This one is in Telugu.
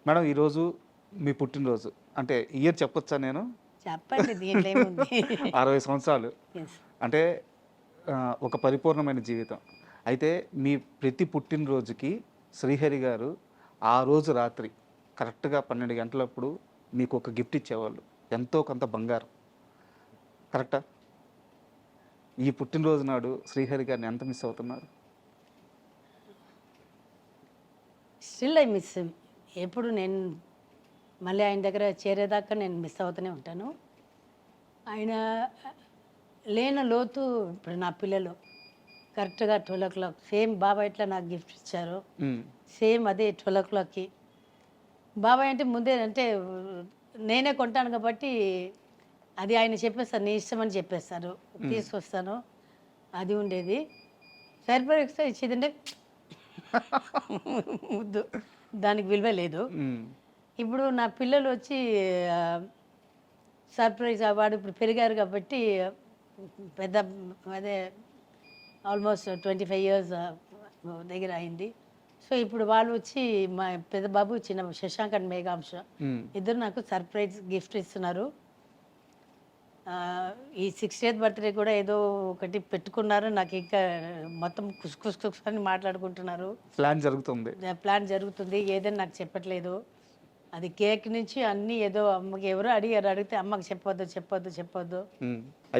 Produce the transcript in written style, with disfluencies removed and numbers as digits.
మేడం ఈరోజు మీ పుట్టినరోజు అంటే ఇయర్ చెప్పొచ్చా నేను? చెప్పండి దీంట్లో ఏముంది. 60 సంవత్సరాలు. ఎస్. అంటే ఒక పరిపూర్ణమైన జీవితం. అయితే మీ ప్రతి పుట్టినరోజుకి శ్రీహరి గారు ఆ రోజు రాత్రి కరెక్ట్‌గా 12 గంటలప్పుడు మీకొక గిఫ్ట్ ఇచ్చేవాళ్ళు. ఎంతో కొంత బంగారం. కరెక్టా? ఈ పుట్టినరోజు నాడు శ్రీహరి గారిని ఎంత మిస్ అవుతున్నారు? Still I miss him. ఎప్పుడు నేను మళ్ళీ ఆయన దగ్గర చేరేదాకా నేను మిస్ అవుతూనే ఉంటాను. ఆయన లేని లోతు ఇప్పుడు నా పిల్లలు కరెక్ట్గా 12 సేమ్ బాబాయ్ ఎట్లా నాకు గిఫ్ట్ ఇచ్చారు హ్మ్. సేమ్ అదే 12 బాబాయ్ అంటే ముందే అంటే నేనే కొంటాను కాబట్టి అది ఆయన చెప్పేస్తారు నీ ఇష్టం అని చెప్పేస్తారు. తీసుకొస్తాను అది ఉండేది. సర్ప్రైజ్ ఇచ్చేదంటే ముద్దు దానికి విలువ లేదు. హ్మ్. ఇప్పుడు నా పిల్లలు వచ్చి సర్ప్రైజ్ వాడు ఇప్పుడు పెరిగారు కాబట్టి పెద్ద అదే ఆల్మోస్ట్ 25 ఇయర్స్ దగ్గర అయింది. సో ఇప్పుడు వాళ్ళు వచ్చి మా పెద్ద బాబు చిన్న శశాంక్ అండ్ మేఘాంశ హ్మ్. ఇద్దరు నాకు సర్ప్రైజ్ గిఫ్ట్ ఇస్తున్నారు. ఈ 60th బర్త్డే కూడా ఏదో ఒకటి పెట్టుకున్నారు. నాకు ఇంకా మొత్తం కుస్ కుస్ కుస్ అని మాట్లాడుకుంటున్నారు. ప్లాన్ జరుగుతుంది. ప్లాన్ జరుగుతుంది ఏదని నాకు చెప్పట్లేదు. అది కేక్ నుంచి అన్నీ ఏదో అమ్మకి ఎవరో అడిగారు. అడిగితే అమ్మకి చెప్పొద్దు చెప్పొద్దు చెప్పొద్దు హ్మ్.